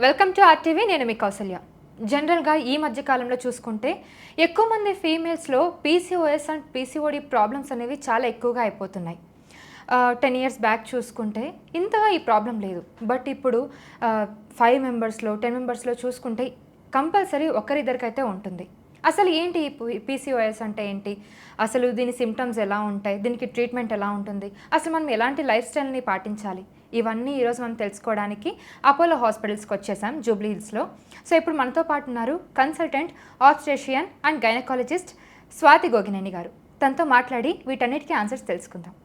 Welcome to RTV. నేను మీ కౌసల్య. జనరల్గా ఈ మధ్య కాలంలో చూసుకుంటే ఎక్కువ మంది ఫీమేల్స్లో పీసీఓఎస్ అండ్ పీసీఓడి ప్రాబ్లమ్స్ అనేవి చాలా ఎక్కువగా అయిపోతున్నాయి. 10 years బ్యాక్ చూసుకుంటే ఇంతగా ఈ ప్రాబ్లం లేదు. బట్ ఇప్పుడు 5 మెంబర్స్లో 10 మెంబర్స్లో చూసుకుంటే కంపల్సరీ ఒకరిద్దరికైతే ఉంటుంది. అసలు ఏంటి ఈ పీసీఓఎస్ అంటే ఏంటి, అసలు దీని సిమ్టమ్స్ ఎలా ఉంటాయి, దీనికి ట్రీట్మెంట్ ఎలా ఉంటుంది, అసలు మనం ఎలాంటి లైఫ్ స్టైల్ని పాటించాలి, ఇవన్నీ ఈరోజు మనం తెలుసుకోవడానికి అపోలో హాస్పిటల్స్కి వచ్చేసాం, జూబ్లీ హిల్స్లో. సో ఇప్పుడు మనతో పాటు ఉన్నారు consultant obstetrician and gynaecologist Swathi Gogineni garu. తనతో మాట్లాడి వీటన్నిటికీ ఆన్సర్స్ తెలుసుకుందాం.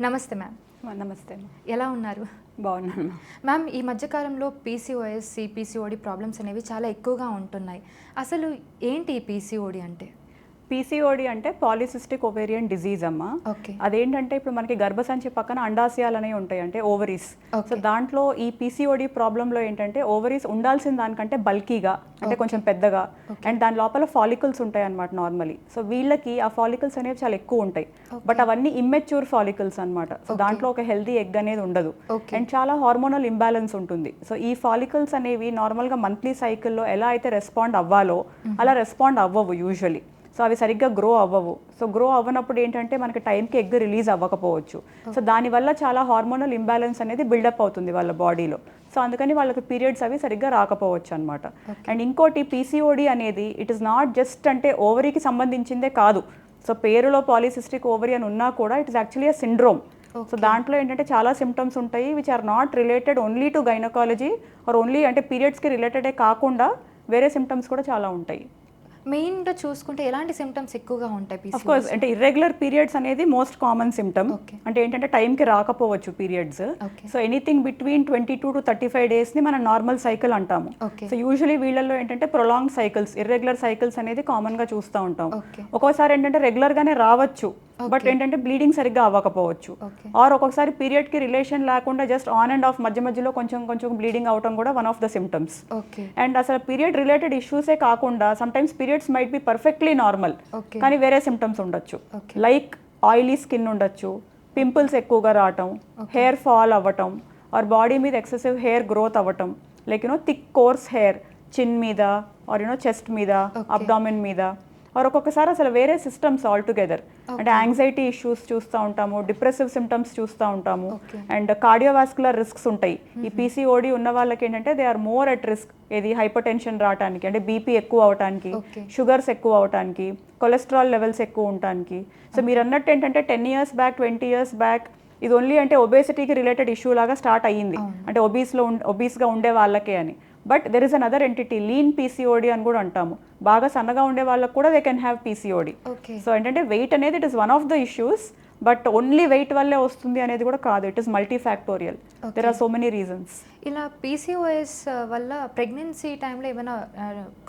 నమస్తే మ్యామ్. నమస్తే. ఎలా ఉన్నారు? బాగున్నాను మ్యామ్. ఈ మధ్యకాలంలో పీసీఓఎస్ పీసీఓడి ప్రాబ్లమ్స్ అనేవి చాలా ఎక్కువగా ఉంటున్నాయి. అసలు ఏంటి ఈ పీసీఓడి అంటే? పీసీఓడి అంటే పాలిసిస్టిక్ ఓవేరియన్ డిజీజ్ అమ్మ. అదేంటంటే ఇప్పుడు మనకి గర్భసంచి పక్కన అండాశయాలు అనేవి ఉంటాయి, అంటే ఓవరీస్. సో దాంట్లో ఈ పీసీఓడి ప్రాబ్లంలో ఏంటంటే ఓవరీస్ ఉండాల్సిన దానికంటే బల్కీగా, అంటే కొంచెం పెద్దగా, అండ్ దాని లోపల ఫాలికల్స్ ఉంటాయి అనమాట నార్మలీ. సో వీళ్ళకి ఆ ఫాలికల్స్ అనేవి చాలా ఎక్కువ ఉంటాయి, బట్ అవన్నీ ఇమ్మెచ్యూర్ ఫాలికల్స్ అనమాట. సో దాంట్లో ఒక హెల్దీ ఎగ్ అనేది ఉండదు, అండ్ చాలా హార్మోనల్ ఇంబ్యాలెన్స్ ఉంటుంది. సో ఈ ఫాలికల్స్ అనేవి నార్మల్గా మంత్లీ సైకిల్లో ఎలా అయితే రెస్పాండ్ అవ్వాలో అలా రెస్పాండ్ అవ్వవు యూజువలీ. సో అవి సరిగ్గా గ్రో అవ్వవు. సో గ్రో అవ్వనప్పుడు ఏంటంటే మనకి టైంకి ఎగ్ రిలీజ్ అవ్వకపోవచ్చు. సో దానివల్ల చాలా హార్మోనల్ ఇంబ్యాలెన్స్ అనేది బిల్డప్ అవుతుంది వాళ్ళ బాడీలో. సో అందుకని వాళ్ళకి పీరియడ్స్ అవి సరిగ్గా రాకపోవచ్చు అనమాట. అండ్ ఇంకోటి పీసీఓడి అనేది ఇట్ ఇస్ నాట్ జస్ట్ అంటే ఓవరీకి సంబంధించిందే కాదు. సో పేరులో పాలిసిస్టిక్ ఓవరీ అని ఉన్నా కూడా it is actually a syndrome. So దాంట్లో ఏంటంటే చాలా సిమ్టమ్స్ ఉంటాయి which are not related only to gynaecology or only అంటే పీరియడ్స్కి రిలేటెడే కాకుండా వేరే సిమ్టమ్స్ కూడా చాలా ఉంటాయి. మెయిన్గా చూసుకుంటే ఎలాంటి సిమ్టమ్స్ ఎక్కువగా ఉంటాయి? ఆఫ్ కోర్స్ అంటే ఇర్రెగ్యులర్ పీరియడ్స్ అనేది మోస్ట్ కామన్ సిమ్టమ్. అంటే ఏంటంటే టైంకి రాకపోవచ్చు periods. So anything between 22 to 35 డేస్ని మనం నార్మల్ సైకిల్ అంటాము. సో యూజువలీ వీళ్ళల్లో ఏంటంటే ప్రొలాంగ్ సైకిల్స్, ఇర్రెగ్యులర్ సైకిల్స్ అనేది కామన్గా చూస్తూ ఉంటాం. ఒక్కోసారి ఏంటంటే రెగ్యులర్గానే రావచ్చు, బట్ ఏంటంటే బ్లీడింగ్ సరిగ్గా అవ్వకపోవచ్చు. ఆర్ ఒక్కొక్కసారి పీరియడ్కి రిలేషన్ లేకుండా జస్ట్ ఆన్ అండ్ ఆఫ్ మధ్య మధ్యలో కొంచెం కొంచెం బ్లీడింగ్ అవడం కూడా one of the symptoms. And అసలు పీరియడ్ రిలేటెడ్ ఇష్యూసే కాకుండా sometimes periods might be perfectly normal, కానీ వేరే సిమ్టమ్స్ ఉండొచ్చు. లైక్ ఆయిలీ స్కిన్ ఉండొచ్చు, పింపుల్స్ ఎక్కువగా రావటం, హెయిర్ ఫాల్ అవ్వటం, ఆర్ బాడీ మీద ఎక్సెసివ్ హెయిర్ గ్రోత్ అవ్వటం, లైక్ థిక్ కోర్స్ హెయిర్ చిన్ మీద ఆర్ చెస్ట్ మీద, అబ్డామిన్ మీద, ఆర్ ఒక్కొక్కసారి అసలు వేరే సిస్టమ్స్ ఆల్ టుగెదర్. అంటే యాంగ్జైటీ ఇష్యూస్ చూస్తూ ఉంటాము, డిప్రెసివ్ సిమ్టమ్స్ చూస్తూ ఉంటాము, అండ్ కార్డియోవాస్కులర్ రిస్క్స్ ఉంటాయి. ఈ పీసీఓడి ఉన్న వాళ్ళకి ఏంటంటే they are more at risk. ఏది హైపర్ టెన్షన్ రావడానికి, అంటే బీపీ ఎక్కువ అవడానికి, షుగర్స్ ఎక్కువ అవడానికి, కొలెస్ట్రాల్ లెవెల్స్ ఎక్కువ ఉండడానికి. సో మీరు అన్నట్టు ఏంటంటే 10 years బ్యాక్ 20 years బ్యాక్ ఇది ఓన్లీ అంటే ఒబేసిటీకి రిలేటెడ్ ఇష్యూ లాగా స్టార్ట్ అయ్యింది, అంటే ఒబీస్గా ఉండే వాళ్ళకే అని. But there is another entity, lean PCOD అని కూడా అంటాము. బాగా సన్నగా ఉండే వాళ్ళకు కూడా they can have PCOD. So ఏంటంటే వెయిట్ అనేది it is one of the issues, but only weight వల్లే వస్తుంది అనేది కూడా కాదు. It is multifactorial. There are so many reasons. ఇలా పీసీఓఎస్ వల్ల ప్రెగ్నెన్సీ టైంలో ఏమైనా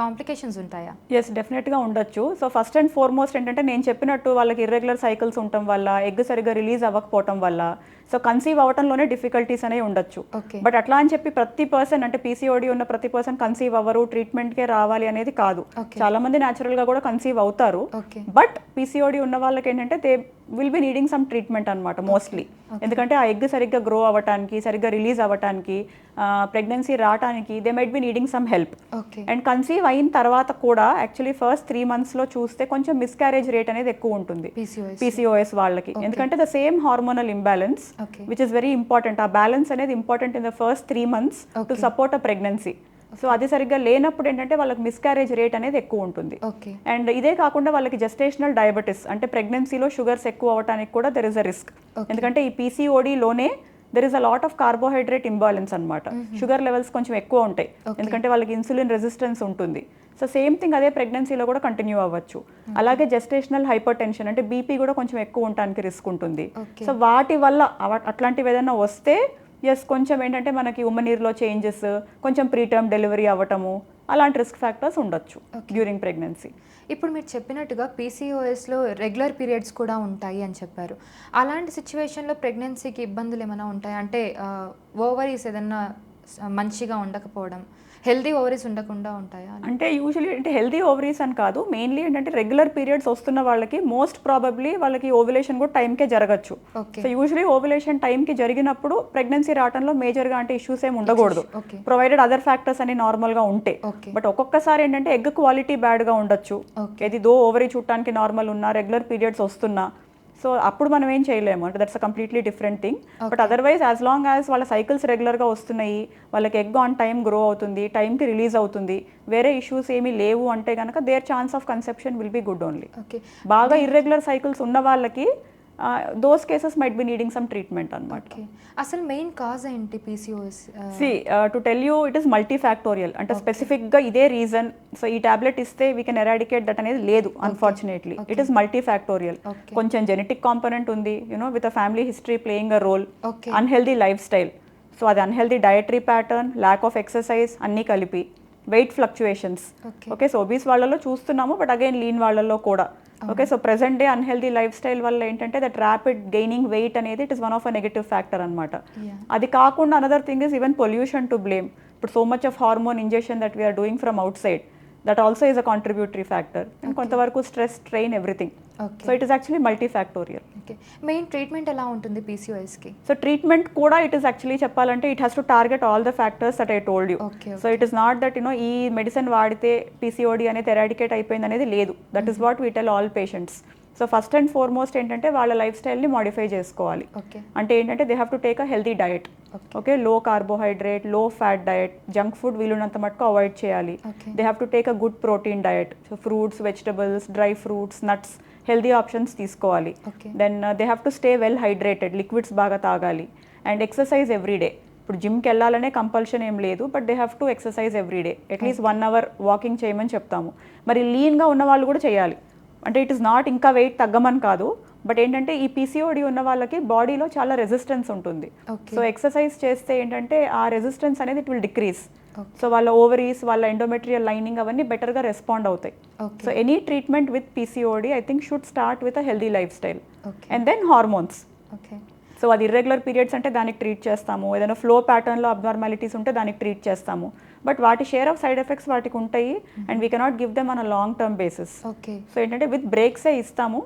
కాంప్లికేషన్స్ ఉంటాయా? ఎస్, డెఫినెట్గా ఉండొచ్చు. సో ఫస్ట్ అండ్ ఫార్మోస్ట్ ఏంటంటే నేను చెప్పినట్టు వాళ్ళకి ఇర్రెగ్యులర్ సైకిల్స్ ఉండటం వల్ల, ఎగ్ సరిగ్గా రిలీజ్ అవ్వకపోవటం వల్ల, సో కన్సీవ్ అవ్వటంలోనే డిఫికల్టీస్ అనేవి ఉండొచ్చు. బట్ అట్లా అని చెప్పి ప్రతి పర్సన్, అంటే పీసీఓడి ఉన్న ప్రతి పర్సన్ కన్సీవ్ అవ్వరు, ట్రీట్మెంట్కే రావాలి అనేది కాదు. చాలా మంది న్యాచురల్గా కూడా కన్సీవ్ అవుతారు, బట్ పీసీఓడి ఉన్న వాళ్ళకి ఏంటంటే they will be needing some treatment అనమాట మోస్ట్లీ. ఎందుకంటే ఆ ఎగ్ సరిగ్గా గ్రో అవ్వటానికి, సరిగ్గా రిలీజ్ అవ్వటానికి, ప్రెగ్నెన్సీ రావడానికి they might be needing some help. And conceive అయిన తర్వాత కూడా యాక్చువల్లీ ఫస్ట్ 3 monthsలో చూస్తే కొంచెం మిస్క్యారేజ్ రేట్ అనేది ఎక్కువ ఉంటుంది పీసీఓఎస్ వాళ్ళకి. ఎందుకంటే the same hormonal imbalance which is very important. ఆ బ్యాలెన్స్ అనేది important in the first 3 months to support a pregnancy. So అది సరిగ్గా లేనప్పుడు ఏంటంటే వాళ్ళకి మిస్క్యారేజ్ రేట్ అనేది ఎక్కువ ఉంటుంది. అండ్ ఇదే కాకుండా వాళ్ళకి జెస్టేషనల్ డయాబెటీస్, అంటే ప్రెగ్నెన్సీలో షుగర్స్ ఎక్కువ అవడానికి కూడా దెర్ ఇస్ అ రిస్క్. ఎందుకంటే ఈ పీసీఓడిలోనే there is a lot of carbohydrate imbalance అనమాట. షుగర్ లెవెల్స్ కొంచెం ఎక్కువ ఉంటాయి, ఎందుకంటే వాళ్ళకి ఇన్సులిన్ రెసిస్టెన్స్ ఉంటుంది. సో సేమ్ థింగ్ అదే ప్రెగ్నెన్సీలో కూడా కంటిన్యూ అవ్వచ్చు. అలాగే జెస్టేషనల్ హైపర్ టెన్షన్, అంటే బీపీ కూడా కొంచెం ఎక్కువ ఉండడానికి రిస్క్ ఉంటుంది. సో వాటి వల్ల అట్లాంటివి ఏదైనా వస్తే ఎస్, కొంచెం ఏంటంటే మనకి ఉమ్మనీరులో చేంజెస్, కొంచెం ప్రీటర్మ్ డెలివరీ అవ్వటము, అలాంటి రిస్క్ ఫ్యాక్టర్స్ ఉండొచ్చు డ్యూరింగ్ ప్రెగ్నెన్సీ. ఇప్పుడు మీరు చెప్పినట్టుగా పీసీఓఎస్లో రెగ్యులర్ పీరియడ్స్ కూడా ఉంటాయి అని చెప్పారు. అలాంటి సిచ్యువేషన్లో ప్రెగ్నెన్సీకి ఇబ్బందులు ఏమైనా ఉంటాయి? అంటే ఓవరీస్ ఏదన్నా మంచిగా ఉండకపోవడం, హెల్దీ ఓవరీస్ ఉండకుండా ఉంటాయా? అంటే యూజువలీ అంటే హెల్దీ ఓవరీస్ అని కాదు, మెయిన్లీ ఏంటంటే రెగ్యులర్ పీరియడ్స్ వస్తున్న వాళ్ళకి మోస్ట్ ప్రాబబ్లీ వాళ్ళకి ఓవ్యులేషన్ కూడా టైంకే జరగచ్చు. సో యూజువలీ ఓవ్యులేషన్ టైంకి జరిగినప్పుడు ప్రెగ్నెన్సీ రావడంలో మేజర్గా అంటే ఇష్యూస్ ఏమి ఉండకూడదు, ప్రొవైడెడ్ అదర్ ఫ్యాక్టర్స్ అని నార్మల్గా ఉంటే. బట్ ఒక్కొక్కసారి ఏంటంటే ఎగ్ క్వాలిటీ బ్యాడ్గా ఉండొచ్చు, ఇది దో ఓవరీ చూడటానికి నార్మల్ ఉన్నా రెగ్యులర్ పీరియడ్స్ వస్తున్నా, సో అప్పుడు మనం ఏం చేయలేము, అంటే that's a completely different thing. But otherwise as long as వాళ్ళ సైకిల్స్ రెగ్యులర్గా వస్తున్నాయి, వాళ్ళకి ఎగ్ ఆన్ టైం గ్రో అవుతుంది, టైంకి రిలీజ్ అవుతుంది, వేరే ఇష్యూస్ ఏమీ లేవు అంటే కనుక there chance of conception will be good only. బాగా ఇర్రెగ్యులర్ సైకిల్స్ ఉన్న వాళ్ళకి those cases might be needing some treatment అనమాట. అసలు మెయిన్ కాజ్ ఏంటి PCOS? To tell you it is multifactorial, అంటే స్పెసిఫిక్గా ఇదే రీజన్, సో ఈ టాబ్లెట్ ఇస్తే వీ కెన్ ఎరాడికేట్ దట్ అనేది లేదు అన్ఫార్చునేట్లీ. It is multifactorial. కొంచెం జెనెటిక్ కాంపోనెంట్ ఉంది, you know with a family history playing a role, unhealthy lifestyle, so అది unhealthy dietary pattern, lack of exercise అన్నీ కలిపి, weight fluctuations. Okay, so obese వాళ్ళలో చూస్తున్నాము, but again lean వాళ్ళలో కూడా. Okay, so present day unhealthy lifestyle వల్ల ఏంటంటే that rapid gaining weight అనేది it is one of a negative factor అనమాట. అది కాకుండా another thing is even pollution to blame. ఇప్పుడు so much of hormone injection that we are doing from outside, that also is a contributory factor. And కొంతవరకు stress, strain, everything. So it is actually multifactorial. Main treatment ఎలా ఉంటుంది PCOSకి? So treatment కూడా it is actually చెప్పాలంటే it has to target all the factors that I told you. So it is not that you know ఈ medicine వాడితే PCOD అనేది eradicate అయిపోయింది అనేది లేదు. That is what we tell all patients. So first and foremost ఏంటంటే వాళ్ళ life స్టైల్ని modify చేసుకోవాలి. అంటే ఏంటంటే they have to take a healthy diet. Okay, low carbohydrate, low fat diet, junk food వీలున్నంత మటుకు అవాయిడ్ చేయాలి. They have to take a good protein diet, so fruits, vegetables, dry fruits, nuts, healthy options తీసుకోవాలి. Then they have to stay well hydrated, liquids బాగా తాగాలి. And exercise every day. ఇప్పుడు జిమ్కి వెళ్ళాలనే compulsion ఏం లేదు, but they have to exercise every day, at least 1 hour walking చేయమని చెప్తాము. మరి లీన్గా ఉన్న వాళ్ళు కూడా చేయాలి. అంటే ఇట్ ఇస్ నాట్ ఇంకా వెయిట్ తగ్గమని కాదు, బట్ ఏంటంటే ఈ PCOD ఉన్న వాళ్ళకి బాడీలో చాలా రెసిస్టెన్స్ ఉంటుంది. సో ఎక్సర్సైజ్ చేస్తే ఏంటంటే ఆ రెసిస్టెన్స్ అనేది ఇట్ విల్ డిక్రీజ్. సో వాళ్ళ ఓవరీస్, వాళ్ళ ఎండోమెట్రియల్ లైనింగ్ అవన్నీ బెటర్గా రెస్పాండ్ అవుతాయి. So any treatment with PCOD I think should start with a healthy lifestyle and then hormones. So అది ఇర్రెగ్యులర్ పీరియడ్స్ అంటే దానికి ట్రీట్ చేస్తాము, ఏదైనా ఫ్లో ప్యాటర్న్లో అబ్నార్మాలిటీస్ ఉంటే దానికి ట్రీట్ చేస్తాము, బట్ వాటి షేర్ ఆఫ్ సైడ్ ఎఫెక్ట్స్ వాటికి ఉంటాయి and we cannot give them on a long term basis. So ఏంటంటే విత్ బ్రేక్సే ఇస్తాము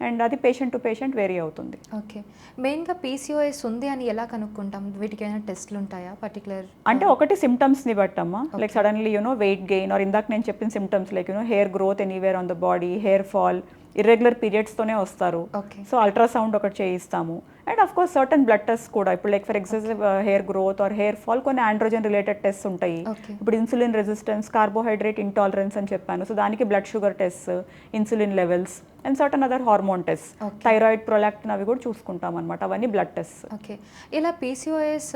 అండ్ అది పేషెంట్ టు పేషెంట్ వేరీ అవుతుంది. ఓకే, మెయిన్గా PCOS ఉంది అని ఎలా కనుక్కుంటాం? వీటికి ఏమైనా టెస్ట్లు ఉంటాయా పర్టికులర్? అంటే ఒకటి సిమ్టమ్స్ని బట్టమ్మా, like suddenly you know weight gain, or ఇందాక నేను చెప్పిన symptoms like you know hair growth anywhere on the body, hair fall, irregular పీరియడ్స్తోనే వస్తారు. సో అల్ట్రాసౌండ్ ఒకటి చేయిస్తాము. And of course certain blood test కూడా, ఇప్పుడు like for example hair growth or hair fall కొన్ని ఆండ్రోజన్ రిలేటెడ్ టెస్ట్ ఉంటాయి. ఇప్పుడు insulin resistance, carbohydrate intolerance అని చెప్పాను, సో దానికి blood sugar test, insulin levels and certain other hormone test, thyroid, prolactin అవి కూడా చూసుకుంటాం అనమాట, అవన్నీ బ్లడ్ టెస్ట్. ఓకే, ఇలా PCOS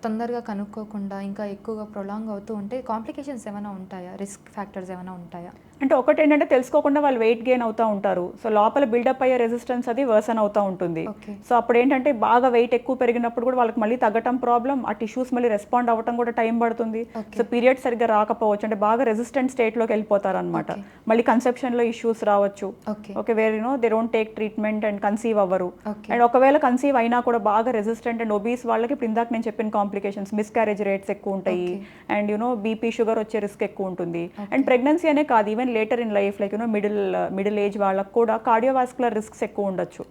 తొందరగా కనుక్కోకుండా ఇంకా ఎక్కువగా ప్రొలాంగ్ అవుతూ ఉంటే కాంప్లికేషన్స్ ఏమైనా ఉంటాయా? రిస్క్ ఫ్యాక్టర్స్ ఏమైనా ఉంటాయా? అంటే ఒకటి ఏంటంటే తెలుసుకోకుండా వాళ్ళు వెయిట్ గెయిన్ అవుతూ ఉంటారు, సో లోపల బిల్డప్ అయ్యే రెసిస్టెన్స్ అది వర్సన్ అవుతూ ఉంటుంది. సో అప్పుడు ఏంటంటే బాగా వెయిట్ ఎక్కువ పెరిగినప్పుడు కూడా వాళ్ళకి మళ్ళీ తగ్గటం ప్రాబ్లం, ఆ టిష్యూస్ మళ్ళీ రెస్పాండ్ అవ్వటం కూడా టైం పడుతుంది. సో పీరియడ్ సరిగ్గా రాకపోవచ్చు, అంటే బాగా రెసిస్టెంట్ స్టేట్లోకి వెళ్ళిపోతారు అనమాట. మళ్ళీ కన్సెప్షన్లో ఇష్యూస్ రావచ్చు. Okay, where you know they don't take treatment and conceive అవ్వరు. అండ్ ఒకవేళ కన్సీవ్ అయినా కూడా బాగా రెసిస్టెంట్ అండ్ ఒబీస్ వాళ్ళకి ఇప్పుడు ఇందాక నేను చెప్పిన కాంప్లికేషన్స్, మిస్క్యారేజ్ రేట్స్ ఎక్కువ ఉంటాయి అండ్ యూనో బీపీ, షుగర్ వచ్చే రిస్క్ ఎక్కువ ఉంటుంది. అండ్ ప్రెగ్నెన్సీ అనే కాదు, even later in life like you know middle age వాళ్ళకు కూడా కార్డియోవాస్కులర్ రిస్క్స్ ఎక్కువ ఉండొచ్చు.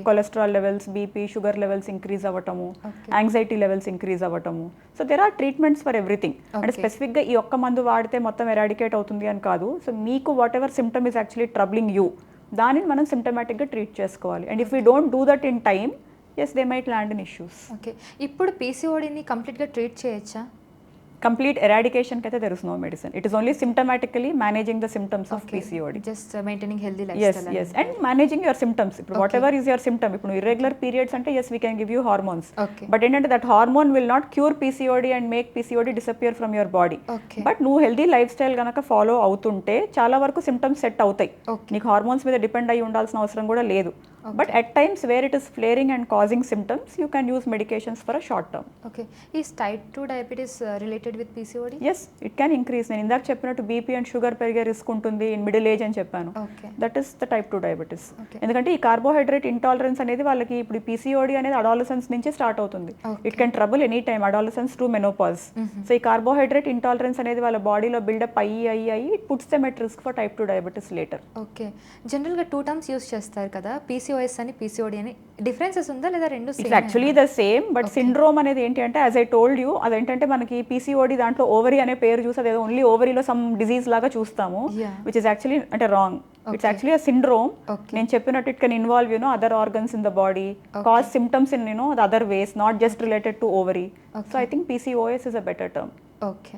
Cholesterol levels, BP, sugar levels increase అవ్వటము, యాంగ్జైటీ లెవెల్స్ ఇంక్రీజ్ అవ్వటము. So there are treatments for everything. అంటే స్పెసిఫిక్గా ఈ ఒక్క మందు వాడితే మొత్తం ఎరాడికేట్ అవుతుంది అని కాదు. సో మీకు whatever symptom is actually troubling you, దానిని మనం సిమ్టమాటిక్గా ట్రీట్ చేసుకోవాలి. And if we don't do that in time, as they might land in issues. Okay, ఇప్పుడు PCODని కంప్లీట్గా ట్రీట్ చేయొచ్చా? complete eradication kaithe there is no medicine. It is only symptomatically managing the symptoms of PCOD. Just maintaining healthy lifestyle. Yes, and managing your symptoms. Whatever is your symptom, if irregular periods ante yes we can give you hormones. But ఏంటంటే that hormone will not cure PCOD and make PCOD disappear from your body. But నువ్వు healthy lifestyle గనక follow అవుతుంటే చాలా వరకు symptoms set అవుతాయి. నీకు hormones మీద depend అయ్యి ఉండాల్సిన అవసరం కూడా లేదు. But at times where it is flaring and causing symptoms, you can use medications for a short term. Okay, is type 2 diabetes related associated with PCOD? Yes, it can increase. నేను ఇందాక చెప్పినట్టు BP and sugar పెరిగే risk ఉంటుంది in middle age అని చెప్పాను. That is the type 2 diabetes. ఎందుకంటే ఈ carbohydrate intolerance అనేది వాళ్ళకి ఇప్పుడు పీసీఓడి అనేది అడాలసెన్స్ నుంచి స్టార్ట్ అవుతుంది. It can trouble any time, adolescence to menopause. So ఈ కార్బోహైడ్రేట్ ఇంటాలరెన్స్ అనేది వాళ్ళ బాడీలో బిల్డప్ అయ్యి it puts them at risk for type 2 diabetes later. Okay, జనరల్గా 2 టర్మ్స్ యూస్ చేస్తారు కదా, పీసీఓఎస్ అని పీసీఓడి అని. డిఫరెన్సెస్ ఉందా లేదా రెండు it's actually the same, but syndrome అనేది ఏంటి అంటే యాజ్ ఐ టోల్డ్ యూ, అదేంటంటే మనకి పీసీఓడి దాంట్లో ఓవరీ అనే పేరు చూసి అదేదో ఓన్లీ ఓవరీలో సమ్ డిజీజ్ లాగా చూస్తాము, విచ్ ఇస్ యాక్చువల్లీ అంటే wrong. It's actually a syndrome. నేను చెప్పినట్టు it can involve other organs in the body, cause symptoms in the other ways, not just related to ovary. So I think PCOS is a better term. Okay.